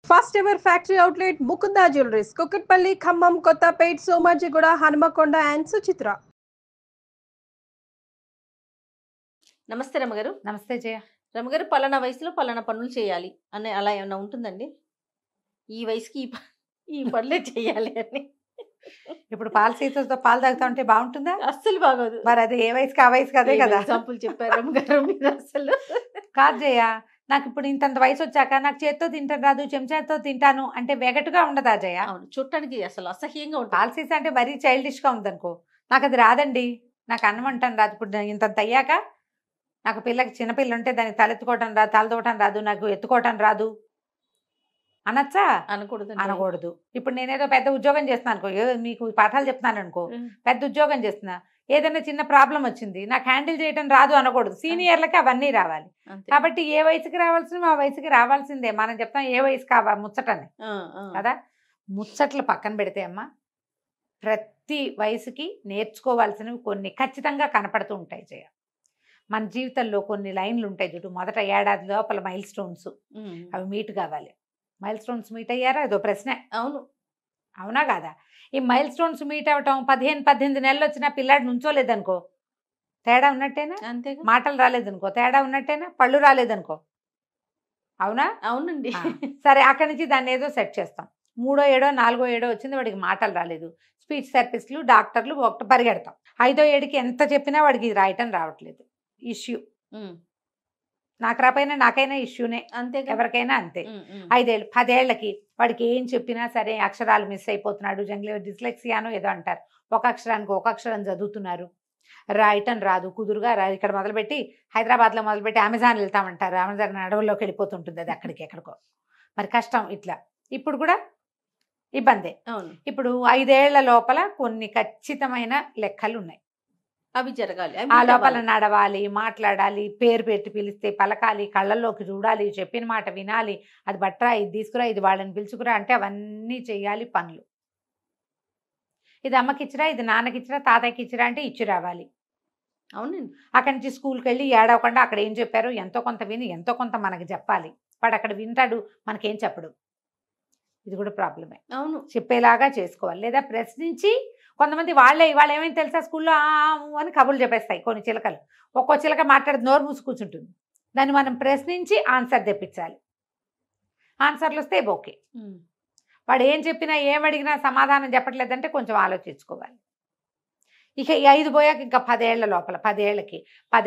First ever factory outlet Mukunda jewelleries Kukatpally Khammam Kothapet Somajiguda Hanumakonda and Suchitra. నమస్తే రమగారు. నమస్తే జయ. రమగారు, పలానా వయసులో పలానా పనులు చేయాలి అనే అలా ఏమైనా ఉంటుందండి? ఈ వయసుకి ఈ పనులే చేయాలి అని. ఇప్పుడు పాలసీతో పాలు తాగుతా ఉంటే బాగుంటుందా? అస్సలు బాగోదు. మరి అది ఏ వయసుకి ఆ వయసుకి అదే కదా. ఎగ్జాంపుల్ చెప్పారు రమగారు మీరు. అసలు కాదు జయ, నాకు ఇప్పుడు ఇంతంత వయసు వచ్చాక నాకు చేత్తో తింటాను రాదు, చెంచాతో తింటాను అంటే వెగటుగా ఉండదా జయ? అవును, చూడటానికి అసలు అసహ్యంగా ఉంటుంది. పాలసీస్ అంటే మరీ చైల్డిష్ గా ఉందనుకో. నాకు అది రాదండి, నాకు అన్నం అంటాను రాదు. ఇప్పుడు ఇంతంత అయ్యాక నాకు పిల్లకి చిన్నపిల్ల ఉంటే దానికి తలెత్తుకోవటం రాదు, తలదోవటం రాదు, నాకు ఎత్తుకోవటం రాదు అనొచ్చా? అనకూడదు. అనకూడదు. ఇప్పుడు నేనేదో పెద్ద ఉద్యోగం చేస్తున్నాను అనుకో, ఏదో మీకు పాఠాలు చెప్తున్నాను అనుకో, పెద్ద ఉద్యోగం చేస్తున్నా, ఏదైనా చిన్న ప్రాబ్లం వచ్చింది నాకు హ్యాండిల్ చేయడం రాదు అనకూడదు. సీనియర్లకి అవన్నీ రావాలి. కాబట్టి ఏ వయసుకి రావాల్సిన ఆ వయసుకి రావాల్సిందే. మనం చెప్తాం ఏ వయసు కావాలి ముచ్చటని కదా. ముచ్చట్లు పక్కన పెడితే అమ్మా, ప్రతి వయసుకి నేర్చుకోవాల్సినవి కొన్ని ఖచ్చితంగా కనపడుతూ ఉంటాయి జయ. మన జీవితంలో కొన్ని లైన్లు ఉంటాయి చూడు. మొదట ఏడాది లోపల మైల్ స్టోన్స్ అవి మీట్ కావాలి. మైల్ స్టోన్స్ మీట్ అయ్యారా? ఇదో ప్రశ్న. అవును, అవునా కాదా? ఈ మైల్ స్టోన్స్ మీట్ అవ్వటం 15-18 నెలలు వచ్చినా పిల్లాడు నుంచోలేదనుకో, తేడా ఉన్నట్టేనా? అంతే. మాటలు రాలేదనుకో, తేడా ఉన్నట్టేనా? పళ్ళు రాలేదనుకో, అవునా? అవునండి. సరే, అక్కడి నుంచి దాన్ని ఏదో సెట్ చేస్తాం. 3వ ఏడో 4వ ఏడో వచ్చింది, వాడికి మాటలు రాలేదు. స్పీచ్ థెరపిస్టులు డాక్టర్లు ఒకటి పరిగెడతాం. 5వ ఏడుకి ఎంత చెప్పినా వాడికి ఇది రాయటం రావట్లేదు. ఇష్యూ. నాకు రాపోయినా నాకైనా ఇష్యూనే, అంతే, ఎవరికైనా అంతే. 5 ఏళ్ళు 10 ఏళ్ళకి వాడికి ఏం చెప్పినా సరే అక్షరాలు మిస్ అయిపోతున్నాడు. డిస్లెక్సియానో ఏదో అంటారు. ఒక అక్షరానికి ఒక అక్షరం చదువుతున్నారు, రాయటం రాదు. కుదురుగా ఇక్కడ మొదలుపెట్టి హైదరాబాద్లో మొదలుపెట్టి అమెజాన్ వెళ్తామంటారు. అమెజాన్ అడవుల్లోకి వెళ్ళిపోతుంటుంది అది, అక్కడికి ఎక్కడికో. మరి కష్టం. ఇట్లా ఇప్పుడు కూడా ఇబ్బందే. అవును. ఇప్పుడు 5 ఏళ్ల లోపల కొన్ని ఖచ్చితమైన లెక్కలు ఉన్నాయి. అవి జరగాలి. ఆ లోపల నడవాలి, మాట్లాడాలి, పేరు పెట్టి పిలిస్తే పలకాలి, కళ్ళల్లోకి చూడాలి, చెప్పిన మాట వినాలి. అది బట్రా, ఇది తీసుకురా, ఇది వాళ్ళని పిలుచుకురా అంటే అవన్నీ చెయ్యాలి పనులు. ఇది అమ్మకిచ్చిరా, ఇది నాన్నకిచ్చిరా, తాతయ్యకి ఇచ్చిరా అంటే ఇచ్చి రావాలి. అవునండి. అక్కడి నుంచి స్కూల్కి వెళ్ళి ఏడవకుండా అక్కడ ఏం చెప్పారో ఎంతో కొంత విని ఎంతో కొంత మనకి చెప్పాలి. వాడు అక్కడ వింటాడు, మనకేం చెప్పడు. ఇది కూడా ప్రాబ్లమే. అవును, చెప్పేలాగా చేసుకోవాలి. లేదా ప్రశ్నించి, కొంతమంది వాళ్ళు ఏమైనా తెలుసా స్కూల్లో అని కబుర్లు చెప్పేస్తాయి కొన్ని చిలకలు. ఒక్కో చిలక మాట్లాడి నోరు మూసి కూర్చుంటుంది. దాన్ని మనం ప్రశ్నించి ఆన్సర్ తెప్పించాలి. ఆన్సర్లు వస్తే ఓకే. వాడు ఏం చెప్పినా ఏమడిగినా సమాధానం చెప్పట్లేదంటే కొంచెం ఆలోచించుకోవాలి. ఇక ఈ 5 పోయాక ఇంకా 10 ఏళ్ల లోపల 10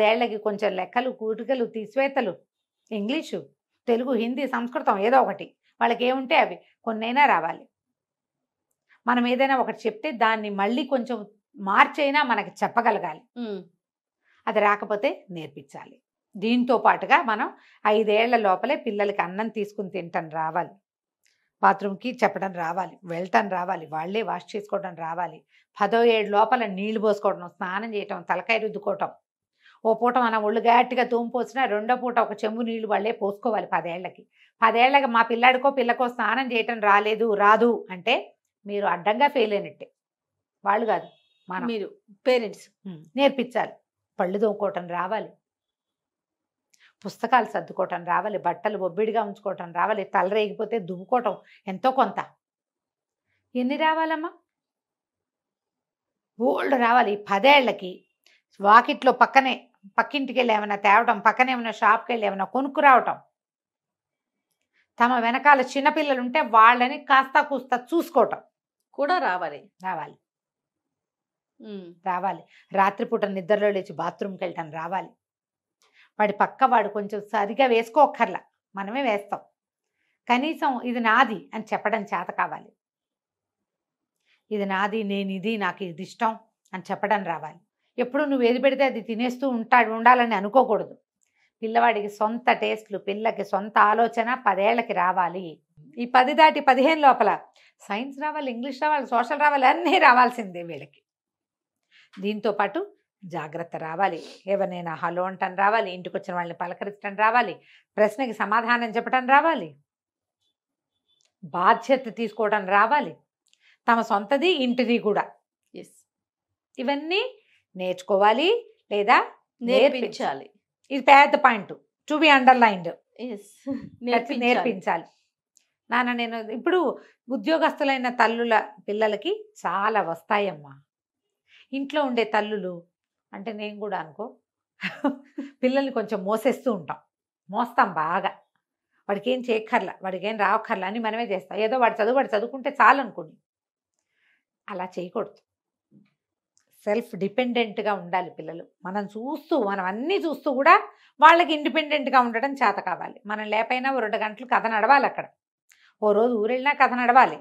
ఏళ్ళకి కొంచెం లెక్కలు, కూటికలు, తీసివేతలు, ఇంగ్లీషు, తెలుగు, హిందీ, సంస్కృతం ఏదో ఒకటి వాళ్ళకి ఏముంటే అవి కొన్నైనా రావాలి. మనం ఏదైనా ఒకటి చెప్తే దాన్ని మళ్ళీ కొంచెం మార్చైనా మనకి చెప్పగలగాలి. అది రాకపోతే నేర్పించాలి. దీంతో పాటుగా మనం 5 ఏళ్ల లోపలే పిల్లలకి అన్నం తీసుకుని తినటం రావాలి, బాత్రూమ్కి చెప్పడం రావాలి, వెళ్ళటం రావాలి, వాళ్ళే వాష్ చేసుకోవడం రావాలి. 10వ ఏడు లోపల నీళ్లు పోసుకోవడం, స్నానం చేయటం, తలకాయ రుద్దుకోవటం. ఓ పూట మనం ఒళ్ళు గట్టిగా తోంపోసినా 2వ పూట ఒక చెంబు నీళ్లు వాళ్ళే పోసుకోవాలి 10 ఏళ్ళకి. 10 ఏళ్ళకి మా పిల్లాడికో పిల్లకో స్నానం చేయటం రాదు అంటే మీరు అడ్డంగా ఫెయిల్ అయినట్టే. వాళ్ళు కాదు, మనం, మీరు పేరెంట్స్ నేర్పించాలి. పళ్ళు తోముకోవటం రావాలి, పుస్తకాలు సర్దుకోవటం రావాలి, బట్టలు ఒబ్బిడిగా ఉంచుకోవటం రావాలి, తల రేగిపోతే దువ్వుకోవటం ఎంతో కొంత. ఎన్ని రావాలమ్మా? ఓల్డ్ రావాలి. 10 ఏళ్ళకి వాకిట్లో పక్కింటికి వెళ్ళి ఏమైనా తేవటం, పక్కనే ఏమైనా షాప్కి వెళ్ళి ఏమైనా కొనుక్కు రావటం, తమ వెనకాల చిన్నపిల్లలు ఉంటే వాళ్ళని కాస్త కూస్తా చూసుకోవటం కూడా రావాలి. రాత్రిపూట నిద్రలో లేచి బాత్రూమ్కి వెళ్ళటం రావాలి. వాడి పక్క వాడు కొంచెం సరిగా వేసుకోక్కర్లా, మనమే వేస్తాం. కనీసం ఇది నాది అని చెప్పడం చేత కావాలి. ఇది నాది, నేను ఇది, నాకు ఇది ఇష్టం అని చెప్పడం రావాలి. ఎప్పుడు నువ్వు ఏది పెడితే అది తినేస్తూ ఉండాలని అనుకోకూడదు. పిల్లవాడికి సొంత టేస్ట్లు, పిల్లకి సొంత ఆలోచన 10 ఏళ్ళకి రావాలి. ఈ 10 దాటి 15 లోపల సైన్స్ రావాలి, ఇంగ్లీష్ రావాలి, సోషల్ రావాలి, అన్నీ రావాల్సిందే వీళ్ళకి. దీంతో పాటు జాగ్రత్త రావాలి. ఎవరినైనా హలో అంటం రావాలి, ఇంటికి వచ్చిన వాళ్ళని పలకరించడం రావాలి, ప్రశ్నకి సమాధానం చెప్పడం రావాలి, బాధ్యత తీసుకోవడం రావాలి, తమ సొంతది ఇంటిది కూడా. ఇవన్నీ నేర్చుకోవాలి లేదా నేర్పించాలి. ఇది పెద్ద పాయింట్, టు బి అండర్లైన్డ్. నేర్పించాలి. నాన్న నేను ఇప్పుడు ఉద్యోగస్తులైన తల్లుల పిల్లలకి చాలా వస్తాయమ్మా. ఇంట్లో ఉండే తల్లులు అంటే నేను కూడా అనుకో పిల్లల్ని కొంచెం మోసేస్తూ ఉంటాం, మోస్తాం బాగా. వాడికి ఏం చేయక్కర్లా, వాడికి ఏం రావక్కర్లా అని మనమే చేస్తాం. ఏదో వాడు చదువుకుంటే చాలు అనుకోండి. అలా చేయకూడదు. సెల్ఫ్ డిపెండెంట్గా ఉండాలి పిల్లలు. మనం అన్నీ చూస్తూ కూడా వాళ్ళకి ఇండిపెండెంట్గా ఉండడం చేత కావాలి. మనం లేపైనా ఓ 2 గంటలు కథ నడవాలి అక్కడ. ఓ రోజు ఊరెళ్ళినా కథ నడవాలి,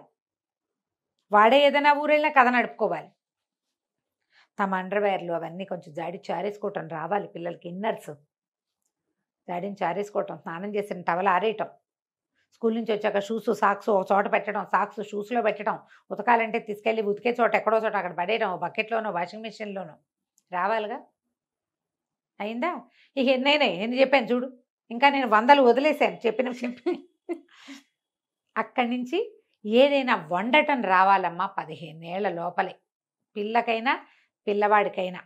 వాడే ఏదైనా ఊరెళ్ళినా కథ నడుపుకోవాలి. తమ అండర్వేర్లు అవన్నీ కొంచెం జాడించి ఆరేసుకోవటం రావాలి పిల్లలకి. ఇన్నర్స్ జాడించి ఆరేసుకోవటం, స్నానం చేసిన టవల్ ఆరేయటం, స్కూల్ నుంచి వచ్చాక షూస్ సాక్స్ ఒక చోట పెట్టడం, సాక్స్ షూస్లో పెట్టడం, ఉతకాలంటే తీసుకెళ్ళి ఉతికే చోట ఎక్కడో చోట అక్కడ పడేయడం, బకెట్లోనో వాషింగ్ మిషన్లోనో రావాలిగా. అయిందా? ఇక ఎన్ని చెప్పాను చూడు, ఇంకా నేను 100 వదిలేశాను చెప్పి. అక్కడి నుంచి ఏదైనా వండటం రావాలమ్మా 15 ఏళ్ల లోపలే. పిల్లకైనా పిల్లవాడికైనా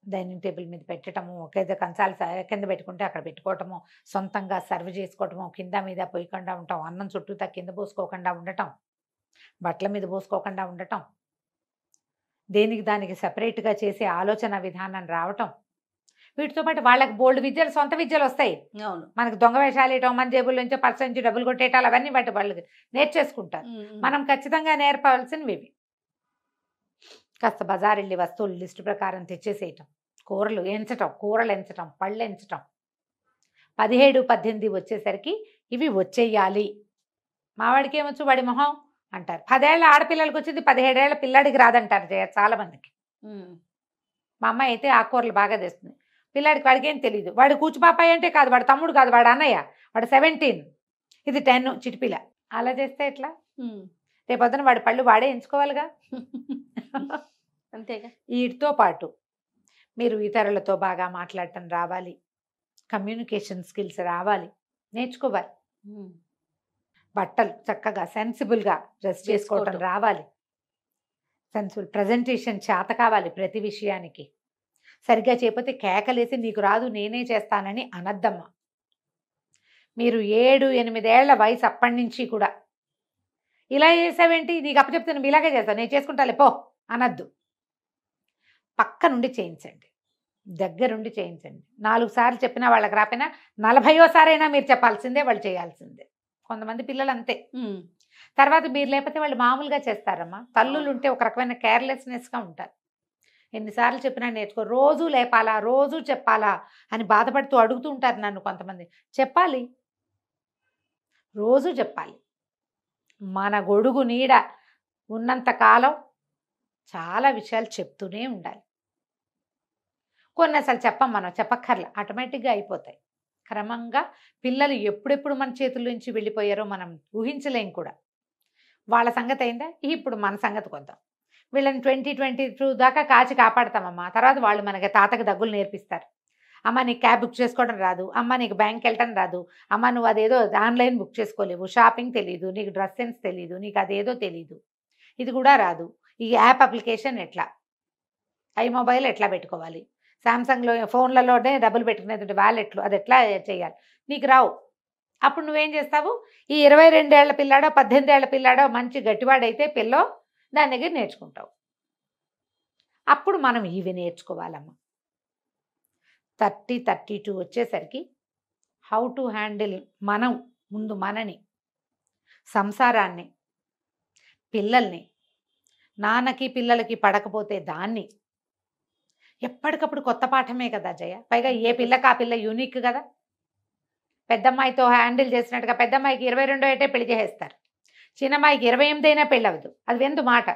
డైనింగ్ టేబుల్ మీద పెట్టడము, ఒకేదో కంచాలు కింద పెట్టుకుంటే అక్కడ పెట్టుకోవటము, సొంతంగా సర్వ్ చేసుకోవటము, కింద మీద పోయకుండా ఉండటం, అన్నం చుట్టూతా కింద పోసుకోకుండా ఉండటం, బట్టల మీద పోసుకోకుండా ఉండటం, దేనికి దానికి సపరేట్గా చేసే ఆలోచన విధానం రావటం. వీటితో పాటు వాళ్ళకి బోల్డ్ విద్యలు, సొంత విద్యలు వస్తాయి. అవును. మనకు దొంగ వేషాలు వేయటం, మన జేబుల నుంచో పర్స్ నుంచి డబ్బులు కొట్టేయటాలు అవన్నీ వాటి వాళ్ళు నేర్చేసుకుంటారు. మనం ఖచ్చితంగా నేర్పవలసినవి ఇవి. కాస్త బజార్ వెళ్ళి వస్తువులు లిస్టు ప్రకారం తెచ్చేసేయటం, కూరలు ఎంచటం, పళ్ళు ఎంచటం. 17, 18 వచ్చేసరికి ఇవి వచ్చేయాలి. మావాడికి ఏమొచ్చు, వాడి మొహం అంటారు. 10 ఏళ్ల ఆడపిల్లలకి వచ్చింది 17 ఏళ్ల పిల్లాడికి రాదంటారు చాలా మందికి. మా అమ్మాయి అయితే ఆకుకూరలు బాగా తెస్తుంది, వాడికి ఏం తెలియదు. వాడు కూచిపాపాయి అంటే కాదు, వాడు తమ్ముడు కాదు, వాడు అన్నయ్య, వాడు 17, ఇది 10 చిటిపిల్ల. అలా చేస్తే ఎట్లా? రేపొద్దున వాడి పళ్ళు వాడే ఎంచుకోవాలిగా. అంతేగా. వీటితో పాటు మీరు ఇతరులతో బాగా మాట్లాడటం రావాలి, కమ్యూనికేషన్ స్కిల్స్ రావాలి, నేర్చుకోవాలి. బట్టలు చక్కగా సెన్సిబుల్గా డ్రెస్ చేసుకోవటం రావాలి, సెన్సిబుల్ ప్రజెంటేషన్ చేత కావాలి. ప్రతి విషయానికి సరిగ్గా చేయకపోతే కేకలేసి నీకు రాదు నేనే చేస్తానని అనద్దమ్మా. మీరు 7, 8 ఏళ్ల వయసు అప్పటి నుంచి కూడా ఇలా చేసావేంటి, నీకు అప్పచెప్తే నువ్వు ఇలాగే చేస్తావు, నేను చేసుకుంటాలే పో అనద్దు. పక్క నుండి చేయించండి, దగ్గరుండి చేయించండి. 4 సార్లు చెప్పినా వాళ్ళకి రాపోయినా 40వ సారైనా మీరు చెప్పాల్సిందే, వాళ్ళు చేయాల్సిందే. కొంతమంది పిల్లలు అంతే. తర్వాత మీరు లేకపోతే వాళ్ళు మామూలుగా చేస్తారమ్మా. తల్లులు ఉంటే ఒక రకమైన కేర్లెస్నెస్గా ఉంటారు. ఎన్నిసార్లు చెప్పినా నేర్చుకో, రోజు లేపాలా, రోజు చెప్పాలా అని బాధపడుతూ అడుగుతూ ఉంటారు నన్ను కొంతమంది. చెప్పాలి, రోజు చెప్పాలి. మన గొడుగు నీడ ఉన్నంత కాలం చాలా విషయాలు చెప్తూనే ఉండాలి. కొన్ని అసలు మనం చెప్పక్కర్లే, ఆటోమేటిక్గా అయిపోతాయి. క్రమంగా పిల్లలు ఎప్పుడెప్పుడు మన చేతుల నుంచి వెళ్ళిపోయారో మనం ఊహించలేం కూడా. వాళ్ళ సంగతి అయిందా, ఇప్పుడు మన సంగతి కొద్దాం. వీళ్ళని 2022 దాకా కాచి కాపాడతామమ్మా. తర్వాత వాళ్ళు మనకి తాతకి దగ్గులు నేర్పిస్తారు. అమ్మ నీకు క్యాబ్ బుక్ చేసుకోవడం రాదు, అమ్మ నీకు బ్యాంక్కి వెళ్ళటం రాదు, అమ్మ నువ్వు అదేదో ఆన్లైన్ బుక్ చేసుకోలేవు, షాపింగ్ తెలీదు, నీకు డ్రెస్ సెన్స్ తెలీదు, నీకు అదేదో తెలీదు, ఇది కూడా రాదు, ఈ యాప్ అప్లికేషన్ ఎట్లా, మొబైల్ ఎట్లా పెట్టుకోవాలి, శాంసంగ్లో ఫోన్లలోనే డబ్బులు పెట్టుకునేది వ్యాలెట్లు అది ఎట్లా చేయాలి, నీకు రావు. అప్పుడు నువ్వేం చేస్తావు, ఈ 22 ఏళ్ల పిల్లాడో 18 ఏళ్ల పిల్లాడో మంచి గట్టివాడైతే పిల్లో దాని దగ్గర నేర్చుకుంటావు. అప్పుడు మనం ఇవి నేర్చుకోవాలమ్మా. 30, 32 వచ్చేసరికి హౌ టు హ్యాండిల్ మనం ముందు మనని, సంసారాన్ని, పిల్లల్ని, నాన్నకి పిల్లలకి పడకపోతే దాన్ని. ఎప్పటికప్పుడు కొత్త పాఠమే కదా జయ. పైగా ఏ పిల్లకి ఆ పిల్ల యూనిక్ కదా. పెద్దమ్మాయితో హ్యాండిల్ చేసినట్టుగా పెద్దమ్మాయికి 22 ఏటే పెళ్లి చేసేస్తారు, చిన్నమ్మాయికి 28 అయినా పెళ్ళి అవ్వదు. అది వెందు మాట.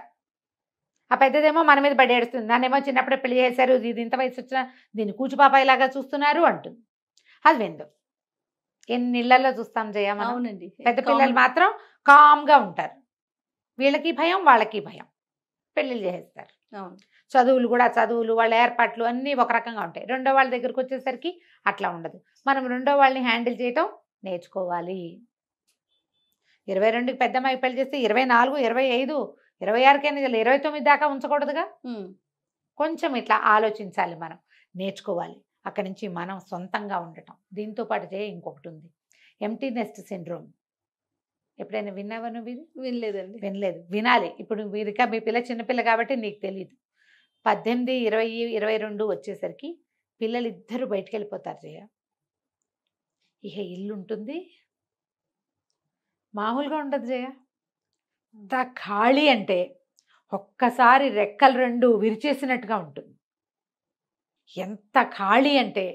ఆ పెద్దదేమో మన మీద పడేడుస్తుంది, దాన్నేమో చిన్నప్పుడే పెళ్లి చేశారు, ఇది ఇంత వయసు వచ్చినా దీన్ని కూచిపాపాయిలాగా చూస్తున్నారు అంటుంది. అది వెందు. ఎన్ని ఇళ్లలో చూస్తాం జయ మనం. అవునండి. పెద్ద పిల్లలు మాత్రం కామ్గా ఉంటారు, వీళ్ళకి భయం వాళ్ళకి భయం, పెళ్ళిళ్ళు చేసేస్తారు. అవును. చదువులు కూడా చదువులు వాళ్ళ ఏర్పాట్లు అన్నీ ఒక రకంగా ఉంటాయి. రెండో వాళ్ళ దగ్గరికి వచ్చేసరికి అట్లా ఉండదు. మనం రెండో వాళ్ళని హ్యాండిల్ చేయటం నేర్చుకోవాలి. 22కి పెద్దమ్మాయి పెళ్లి చేస్తే 24, 25, 26కైనా 29 దాకా ఉంచకూడదుగా. కొంచెం ఇట్లా ఆలోచించాలి, మనం నేర్చుకోవాలి. అక్కడి నుంచి మనం సొంతంగా ఉండటం. దీంతో పాటు ఇంకొకటి ఉంది, ఎంప్టీ నెస్ట్ సిండ్రోమ్. ఎప్పుడైనా విన్నావా నువ్వు ఇది? వినలేదండి. వినలేదు, వినాలి. ఇప్పుడు మీరు ఇంకా మీ పిల్ల చిన్నపిల్ల కాబట్టి నీకు తెలియదు. 18, 20, 22 వచ్చేసరికి పిల్లలు ఇద్దరు బయటికి వెళ్ళిపోతారు జయ. ఇక ఇల్లు ఉంటుంది మామూలుగా ఉండదు జయ. అంత ఖాళీ అంటే ఒక్కసారి రెక్కలు రెండు విరిచేసినట్టుగా ఉంటుంది. ఎంత ఖాళీ అంటే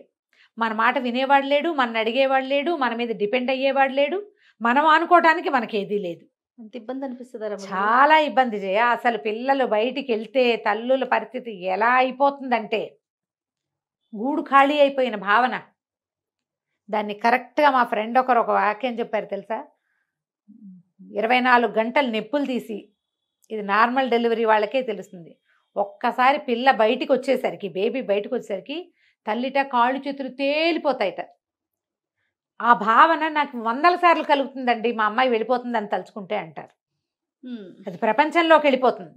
మన మాట వినేవాడు లేడు, మన అడిగేవాడు లేడు, మన మీద డిపెండ్ అయ్యేవాడు లేడు, మనం అనుకోవటానికి మనకేదీ లేదు. అంత ఇబ్బంది అనిపిస్తుందా రమ్య గారు? చాలా ఇబ్బంది జయ. అసలు పిల్లలు బయటికి వెళ్తే తల్లుల పరిస్థితి ఎలా అయిపోతుందంటే గూడు ఖాళీ అయిపోయిన భావన. దాన్ని కరెక్ట్గా మా ఫ్రెండ్ ఒకరు ఒక వాక్యం చెప్పారు తెలుసా, 24 గంటలు నొప్పులు తీసి, ఇది నార్మల్ డెలివరీ వాళ్ళకే తెలుస్తుంది, ఒక్కసారి పిల్ల బయటికి వచ్చేసరికి, బేబీ బయటకు వచ్చేసరికి తల్లిట కాళ్ళు చేతులు తేలిపోతాయిట. ఆ భావన నాకు 100 సార్లు కలుగుతుందండి, మా అమ్మాయి వెళ్ళిపోతుందని తలుచుకుంటే అంటారు. అది ప్రపంచంలోకి వెళ్ళిపోతుంది.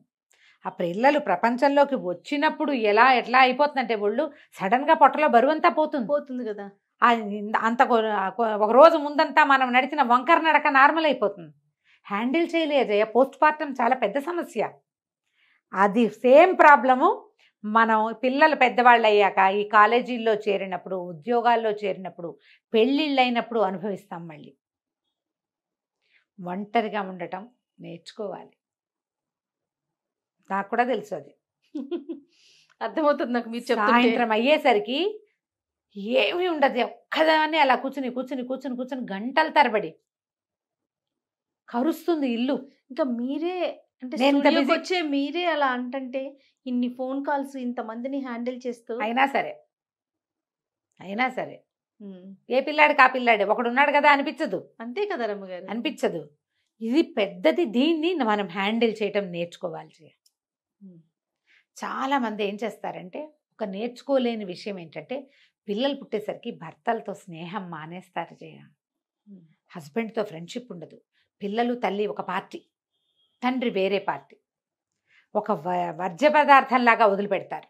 ఆ పిల్లలు ప్రపంచంలోకి వచ్చినప్పుడు ఎట్లా అయిపోతుందంటే ఒళ్ళు సడన్గా పొట్టలో బరువంతా పోతుంది కదా. అంత ఒక రోజు ముందంతా మనం నడిచిన వంకర నడక నార్మల్ అయిపోతుంది. హ్యాండిల్ చేయలేజయ్య. పోస్ట్ పార్టం చాలా పెద్ద సమస్య. అది సేమ్ ప్రాబ్లము మనం పిల్లలు పెద్దవాళ్ళు అయ్యాక ఈ కాలేజీల్లో చేరినప్పుడు, ఉద్యోగాల్లో చేరినప్పుడు, పెళ్ళిళ్ళు అయినప్పుడు అనుభవిస్తాం. మళ్ళీ ఒంటరిగా ఉండటం నేర్చుకోవాలి. నాకు కూడా తెలుసు అది. అర్థమవుతుంది నాకు మీరు చెప్తుంటే. సాయంత్రం అయ్యేసరికి ఏమీ ఉండదు, ఒక్కదాన్ని అలా కూర్చుని గంటల తరబడి కరుస్తుంది ఇల్లు. ఇంకా మీరే అంటే నేను ఇంత స్టూడియోకి busy- వచ్చే మీరే అలా అంటంటే ఇన్ని ఫోన్ కాల్స్ ఇంతమందిని హ్యాండిల్ చేస్తూ అయినా సరే ఏ పిల్లాడికి ఆ పిల్లాడే ఒకడున్నాడు కదా అనిపించదు. అంతే కదా రమ్మ గారు. అనిపించదు. ఇది పెద్దది. దీన్ని మనం హ్యాండిల్ చేయటం నేర్చుకోవాలి. చాలా మంది ఏం చేస్తారంటే ఒక నేర్చుకోలేని విషయం ఏంటంటే పిల్లలు పుట్టేసరికి భర్తలతో స్నేహం మానేస్తారు జయ. హస్బెండ్తో ఫ్రెండ్షిప్ ఉండదు. పిల్లలు తల్లి ఒక పార్టీ, తండ్రి వేరే పార్టీ. ఒక వర్జ్య పదార్థంలాగా వదిలిపెడతారు.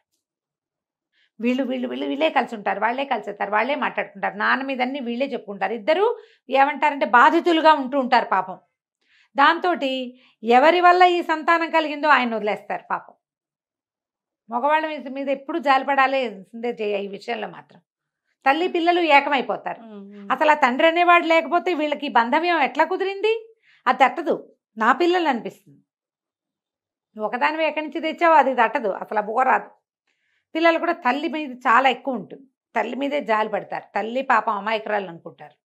వీళ్ళే కలిసి ఉంటారు, వాళ్ళే కలిసి ఉంటారు, వాళ్ళే మాట్లాడుకుంటారు, నాన్న మీద అన్ని వీళ్ళే చెప్పుకుంటారు. ఇద్దరు ఏమంటారంటే బాధితులుగా ఉంటూ ఉంటారు పాపం. దాంతో ఎవరి వల్ల ఈ సంతానం కలిగిందో ఆయన వదిలేస్తారు పాపం. మగవాళ్ళ మీద ఎప్పుడు జాలిపడాల్సిందే చేయ. ఈ విషయంలో మాత్రం తల్లి పిల్లలు ఏకమైపోతారు. అసలు ఆ తండ్రి అనేవాడు లేకపోతే వీళ్ళకి బంధం ఎట్లా కుదిరింది? అది తట్టదు. నా పిల్లలు అనిపిస్తుంది. నువ్వు ఒకదానివి ఎక్కడి నుంచి తెచ్చావు అది తట్టదు, అసలు బోరాదు. పిల్లలు కూడా తల్లి మీద చాలా ఎక్కువ ఉంటుంది. తల్లి మీదే జాలి పడతారు. తల్లి పాపం అమాయకురాలు అనుకుంటారు.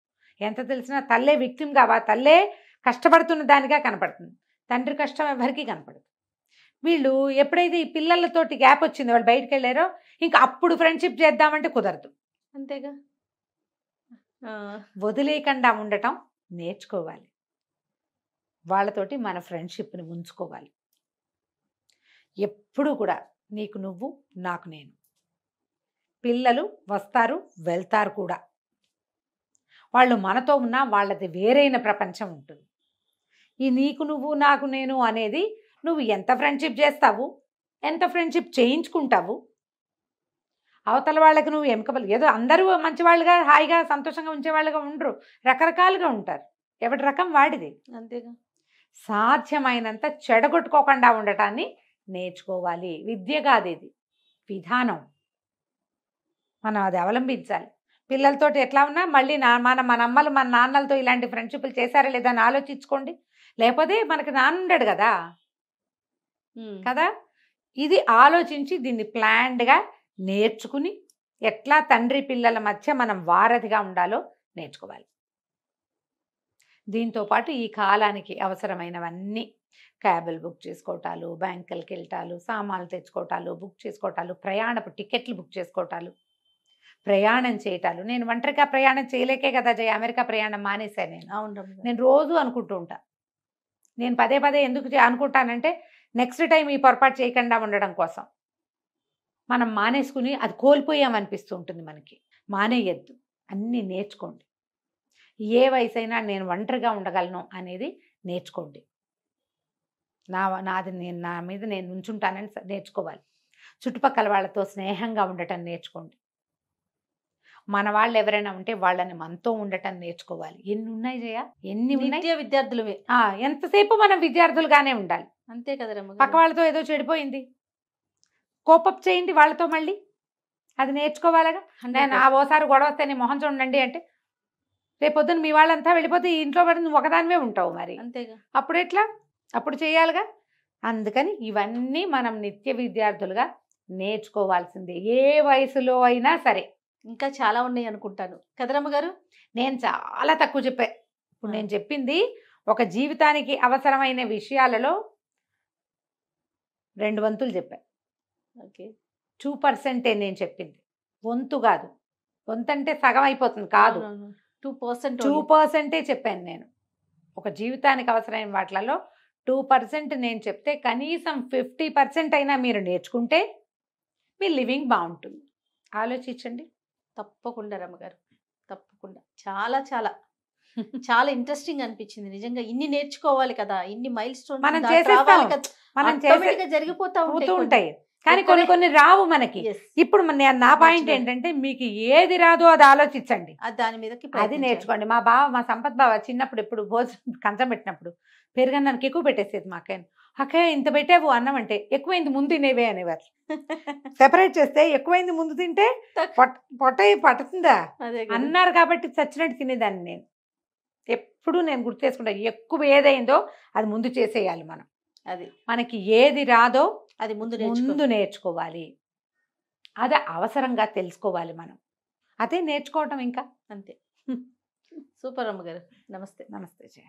ఎంత తెలిసినా తల్లే విక్టిమ్ కావా, తల్లే కష్టపడుతున్న దానిగా కనపడుతుంది. తండ్రి కష్టం ఎవరికి కనపడదు. వీళ్ళు ఎప్పుడైతే ఈ పిల్లలతోటి గ్యాప్ వచ్చిందో, వాళ్ళు బయటకు వెళ్ళారో, ఇంకా అప్పుడు ఫ్రెండ్షిప్ చేద్దామంటే కుదరదు. అంతేగా. వదిలేయకుండా ఉండటం నేర్చుకోవాలి. వాళ్ళతోటి మన ఫ్రెండ్షిప్ని ఉంచుకోవాలి. ఎప్పుడు కూడా నీకు నువ్వు, నాకు నేను. పిల్లలు వస్తారు వెళ్తారు కూడా. వాళ్ళు మనతో ఉన్నా వాళ్ళది వేరైన ప్రపంచం ఉంటుంది. ఈ నీకు నువ్వు, నాకు నేను అనేది నువ్వు ఎంత ఫ్రెండ్షిప్ చేస్తావు, ఎంత ఫ్రెండ్షిప్ చేయించుకుంటావు. అవతల వాళ్ళకి నువ్వు ఎముకబలి ఏదో అందరూ మంచివాళ్ళుగా హాయిగా సంతోషంగా ఉంచేవాళ్ళుగా ఉండరు, రకరకాలుగా ఉంటారు. ఎవరి రకం వాడిది. అంతేగా. సాధ్యమైనంత చెడగొట్టుకోకుండా ఉండటాన్ని నేర్చుకోవాలి. విద్య కాదు ఇది, విధానం. మనం అది అవలంబించాలి. పిల్లలతోటి ఎట్లా ఉన్నా మళ్ళీ మన అమ్మలు మన నాన్నలతో ఇలాంటి ఫ్రెండ్షిప్లు చేశారా లేదా అని ఆలోచించుకోండి. లేకపోతే మనకి నాన్న ఉండడు కదా కదా. ఇది ఆలోచించి దీన్ని ప్లాన్డ్గా నేర్చుకుని ఎట్లా తండ్రి పిల్లల మధ్య మనం వారధిగా ఉండాలో నేర్చుకోవాలి. దీంతోపాటు ఈ కాలానికి అవసరమైనవన్నీ క్యాబులు బుక్ చేసుకోవటాలు, బ్యాంకులకి వెళ్ళటాలు, సామాన్లు తెచ్చుకోవటాలు, బుక్ చేసుకోవటాలు, ప్రయాణపు టికెట్లు బుక్ చేసుకోవటాలు, ప్రయాణం చేయటాలు. నేను ఒంటరిగా ప్రయాణం చేయలేకే కదా జయ అమెరికా ప్రయాణం మానేశాను నేను. అవును. నేను రోజు అనుకుంటూ ఉంటా. నేను పదే ఎందుకు అనుకుంటానంటే నెక్స్ట్ టైం ఈ పొరపాటు చేయకుండా ఉండడం కోసం. మనం మానేసుకుని అది కోల్పోయామనిపిస్తూ ఉంటుంది మనకి. మానేయద్దు, అన్నీ నేర్చుకోండి. ఏ వయసు అయినా నేను ఒంటరిగా ఉండగలను అనేది నేర్చుకోండి. నా మీద నేను ఉంచుంటానని నేర్చుకోవాలి. చుట్టుపక్కల వాళ్ళతో స్నేహంగా ఉండటం నేర్చుకోండి. మన వాళ్ళు ఎవరైనా ఉంటే వాళ్ళని మనతో ఉండటం నేర్చుకోవాలి. ఎన్ని ఉన్నాయి జయ, ఎన్ని ఉన్నాయి. నిత్య విద్యార్థులమే. ఎంతసేపు మనం విద్యార్థులుగానే ఉండాలి. అంతే కదా రమ్మ పక్క వాళ్ళతో ఏదో చెడిపోయింది, కోపప్ చేయండి వాళ్ళతో, మళ్ళీ అది నేర్చుకోవాలిగా. నేను ఓసారి గొడవ వస్తే నీ మొహం చూడండి అంటే రేపొద్దున మీ వాళ్ళంతా వెళ్ళిపోతే ఈ ఇంట్లో పడి నువ్వు ఒకదానివే ఉంటావు. మరి అంతేగా, అప్పుడు ఎట్లా? అప్పుడు చేయాలిగా. అందుకని ఇవన్నీ మనం నిత్య విద్యార్థులుగా నేర్చుకోవాల్సిందే, ఏ వయసులో అయినా సరే. ఇంకా చాలా ఉన్నాయి అనుకుంటాను కదరమ్మ గారు. నేను చాలా తక్కువ చెప్పా. ఇప్పుడు నేను చెప్పింది ఒక జీవితానికి అవసరమైన విషయాలలో 2 వంతులు చెప్పా. ఓకే, 2% నేను చెప్పింది, వంతు కాదు. వంతు అంటే సగం అయిపోతుంది కాదు, 2% చెప్పాను నేను. ఒక జీవితానికి అవసరమైన వాటిలలో 2% నేను చెప్తే కనీసం 50% అయినా మీరు నేర్చుకుంటే మీ లివింగ్ బాగుంటుంది. ఆలోచించండి. తప్పకుండా రమ్మగారు, తప్పకుండా. చాలా చాలా చాలా ఇంట్రెస్టింగ్ అనిపించింది నిజంగా. ఇన్ని నేర్చుకోవాలి కదా, ఇన్ని మైల్ స్టోన్స్ మనం చేసేస్తాం, మనం జరిగిపోతా ఉంటాయి. కానీ కొన్ని రావు మనకి. ఇప్పుడు నా పాయింట్ ఏంటంటే మీకు ఏది రాదో అది ఆలోచించండి, దాని మీద అది నేర్చుకోండి. మా సంపత్ బావ చిన్నప్పుడు ఎప్పుడు భోజనం కంచం పెట్టినప్పుడు పెరుగన్నానికి ఎక్కువ పెట్టేసేది మా అక్కయ్య ఇంత పెట్టావు అన్నం అంటే ఎక్కువైంది ముందు తినేవే అనేవారు. సెపరేట్ చేస్తే ఎక్కువైంది ముందు తింటే పొట్ట పట్టుతుందా అన్నారు కాబట్టి చచ్చినట్టు తినేదాన్ని నేను. ఎప్పుడు నేను గుర్తు చేసుకుంటా, ఎక్కువ ఏదైందో అది ముందు చేసేయాలి మనం. అది మనకి ఏది రాదో అది ముందు నేర్చుకోవాలి, అది అవసరంగా తెలుసుకోవాలి మనం. అదే నేర్చుకోవటం ఇంకా. అంతే. సూపర్ అమ్మగారు. నమస్తే. నమస్తే జయ.